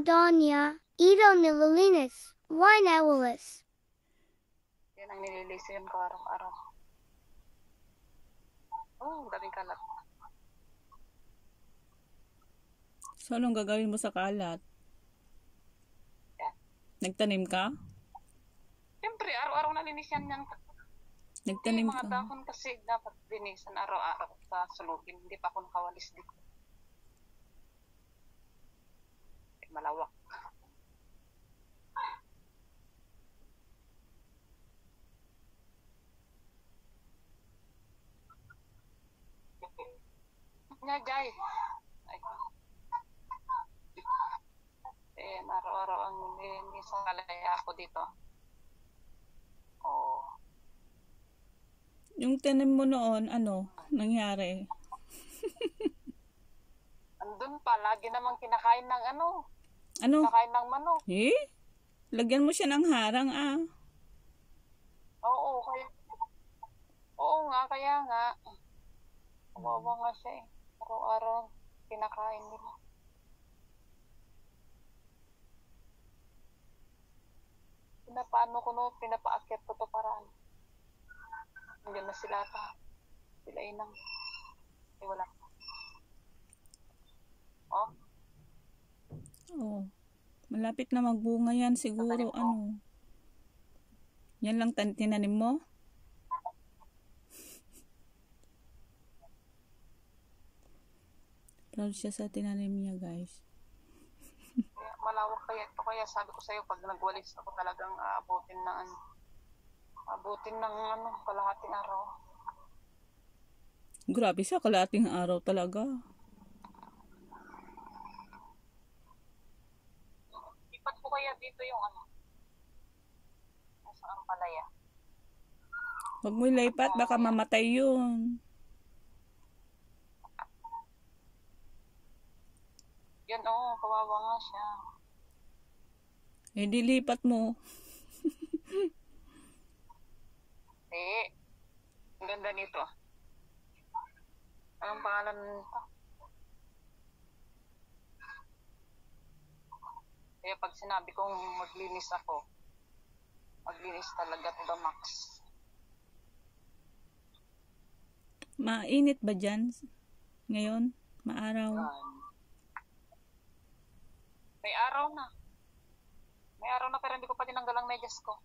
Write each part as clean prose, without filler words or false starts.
Donya, Ito nililinis, why nawalis? Yan ang nililisin ko araw-araw. Oh, daming kalat. So, anong gagawin mo sa kalat? Yan. Nagtanim ka? Siyempre, araw-araw nalinisan yan. Nagtanim Mga ka? dahon kasi dapat linisan araw-araw sa sulugin. Hindi pa ako nakawalis dito. Malawak. Nga, Jai. Araw-araw ang nilinisan kalaya ako dito. Oh. Yung tanim mo noon, ano nangyari? Andun pa, lagi namang kinakain ng ano? Ano? Kinakain ng manok. Lagyan mo siya ng harang Oo, nga, kaya nga. Kawawa nga siya eh. Araw-araw kinakain nila. Pinapaakyat ko to paraan. Nandiyan na sila ta. Sila inang. Wala. Oh? Oo. Malapit na magbunga yan siguro. Ano? Yan lang tinanim mo? Proud siya sa tinanim niya, guys. Malawak kaya ito. Kaya sabi ko sa'yo, pag nagwalis ako talagang abutin ng kalahating araw. Grabe siya, kalahating araw talaga. Ipat ko kaya dito yung nasa ampalaya. Huwag mo ilipat, baka mamatay yun. Yan, kawawa nga siya. Dilipat mo. Ang ganda nito. Anong pangalan nito? Kaya pag sinabi kong maglinis ako, maglinis talaga to the max. Mainit ba dyan? Ngayon? Maaraw? May araw na. Pero hindi ko pa tinanggal ang medyas ko.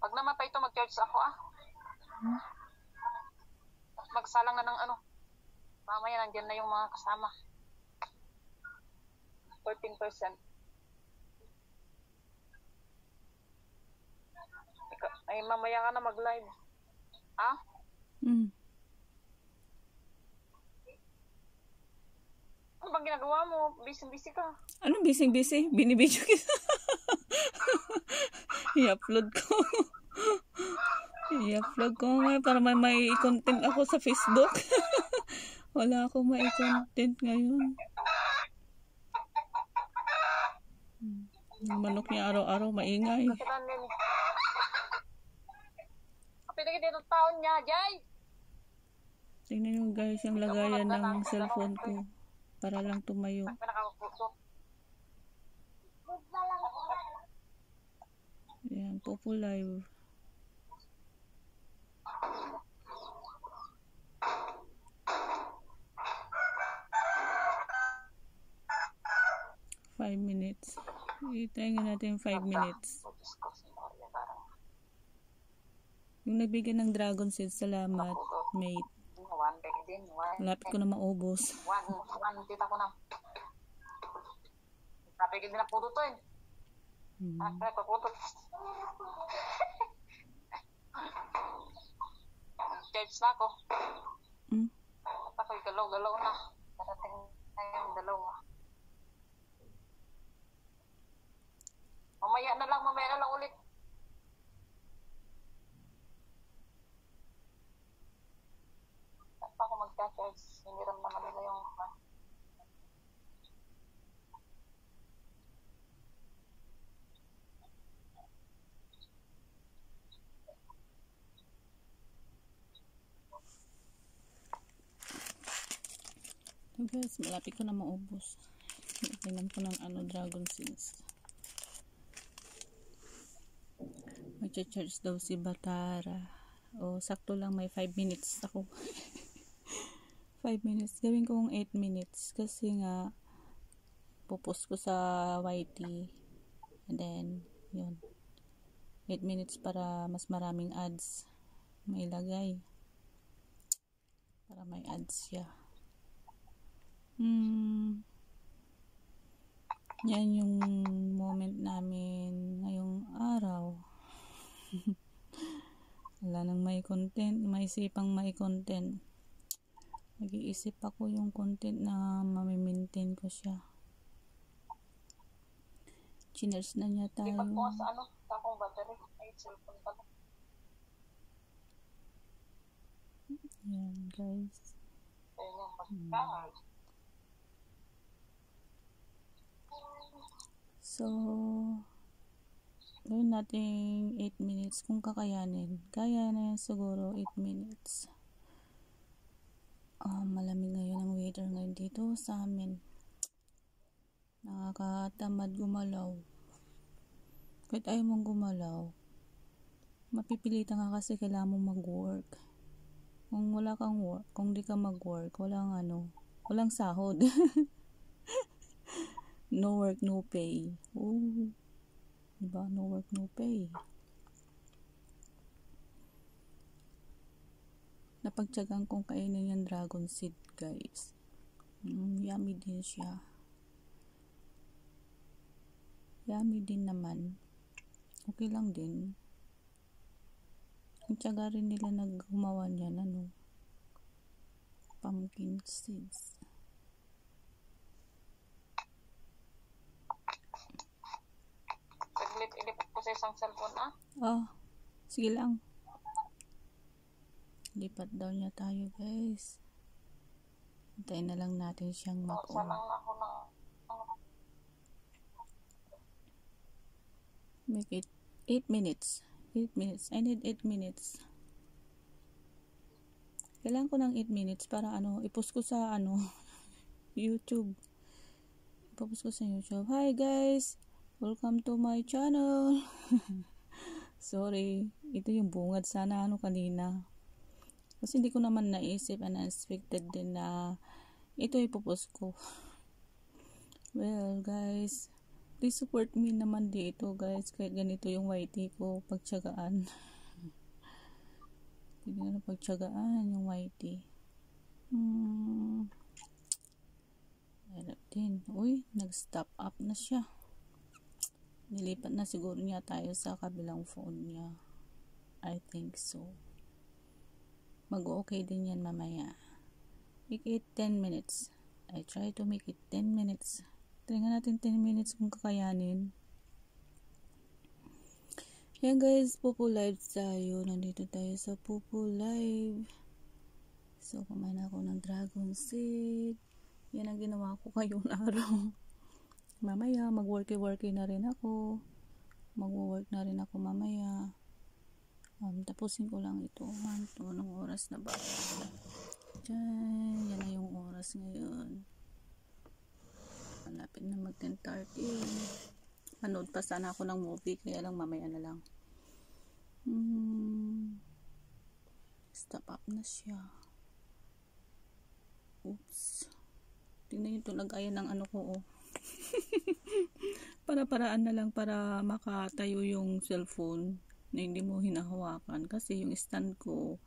Pag namatay ito, mag-charge ako Magsalang na ng mamaya nandyan na yung mga kasama. 14%. Ay, mamaya ka na mag-live. Ano bang ginagawa mo? Busy ka. Anong busy? Binibidyo kita. I-upload ko. I-upload ko ngayon para may content ako sa Facebook. Wala akong may content ngayon. Yung manok niya araw-araw maingay. Pinagin dito taon niya, Jai. Tingnan nyo guys, yung lagayan ng cellphone ko. Para lang tumayo. Ayan, Popo Live. Five minutes. I-try natin 5 minutes. Yung nagbigay ng dragon seed, salamat, mate. Malapit ko na maubos. Kita ko na. Napigil din na puto to eh. Paputo. Charge na ako. Ako'y galaw-galaw na. Darating na yung dalawa. Mamaya na lang ulit. Ako magka-charge. Hiniram naman nila yung So guys, malapit ko na maubos. Tingnan ko ng dragon seeds. Mag-charge daw si Batara. O, sakto lang may 5 minutes ako. 5 minutes. Gawin ko 8 minutes. Kasi nga, pupost ko sa YT. And then, yun. 8 minutes para mas maraming ads mailagay. Para may ads siya. Yan yung moment namin ngayong araw. Wala nang may content, may isipang may content. Nag-iisip ako yung content na mamimaintain ko siya. Chiners na niya tayo. Ipat mo sa takong battery. Ay, cellphone pala. Yan guys. Ayun yung pag-charge. So, gawin natin 8 minutes kung kakayanin. Kaya na yan siguro 8 minutes. Malamig ngayon ang weather ngayon dito sa amin. Nakakatamad gumalaw. Kahit ayaw mong gumalaw, mapipilitan ka kasi kailangan mong mag-work. Kung wala kang work, kung di ka mag-work, walang sahod. No work, no pay. Oh, diba? No work, no pay. Napagtyagaan kong kainin yung dragon seed, guys. Yummy din siya. Yummy din naman. Okay lang din. Ang tiyaga rin nila naggumawa niyan, pumpkin seeds. Saglit, ilipat ko sa isang cellphone, Sige lang. Lipat daw niya tayo, guys. Hintayin na lang natin siyang mag-on. Sanang na ako ng Make it 8 minutes. 8 minutes. I need 8 minutes. Kailangan ko ng 8 minutes para ipost ko sa YouTube. Ipopost ko sa YouTube. Hi guys! Welcome to my channel. Sorry. Ito yung bungad sana kanina. Kasi hindi ko naman naisip and unexpected din na ito ipopost ko. Well guys, please support me naman dito guys. Kahit ganito yung YT ko, pagtyagaan. Hindi na pagtyagaan yung YT. Hirap din. Uy, nag-stop up na siya. Nilipat na siguro niya tayo sa kabilang phone niya. I think so. Mag-okay din yan mamaya. Make it 10 minutes. I try to make it 10 minutes. Tingnan natin 10 minutes kung kakayanin. Yan guys, Pupu Live tayo. Nandito tayo sa Pupu Live. So, kumain ako ng dragon seed. Yan ang ginawa ko ngayong araw. Mamaya, mag-worky na rin ako. Mag-work na rin ako mamaya. Tapusin ko lang ito. Anong oras na ba? Diyan, yan na yung oras ngayon. Malapit na mag 10:30. Manood pa sana ako ng movie, kaya lang mamaya na lang. Stop up na siya. Oops. Tingnan yung tulagayan ng ko. Para-paraan na lang para makatayo yung cellphone na hindi mo hinahawakan. Kasi yung stand ko,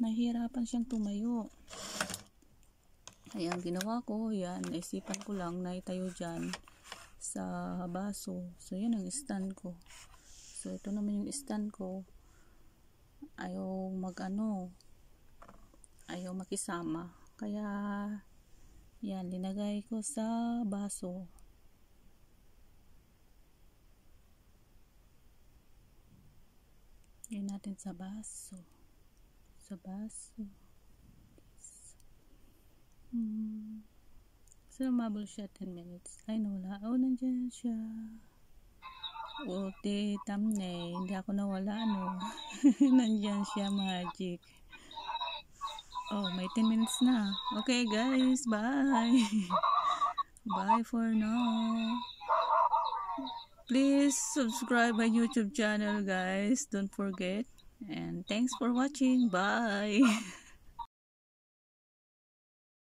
nahihirapan siyang tumayo. Kaya ang ginawa ko, yan, naisipan ko lang na itayo dyan sa baso. So, yan ang stand ko. So, ito naman yung stand ko. Ayaw ayaw makisama. Kaya, yan, linagay ko sa baso. Yan natin sa baso. Sa baso. So, mabul siya 10 minutes. Ay, nawala. Oh, nandyan siya. Ulti, thumbnail. Hindi ako nawala, Nandyan siya, magic. Oh, may 10 minutes na. Okay, guys. Bye. Bye for now. Please subscribe my YouTube channel, guys. Don't forget. And thanks for watching. Bye.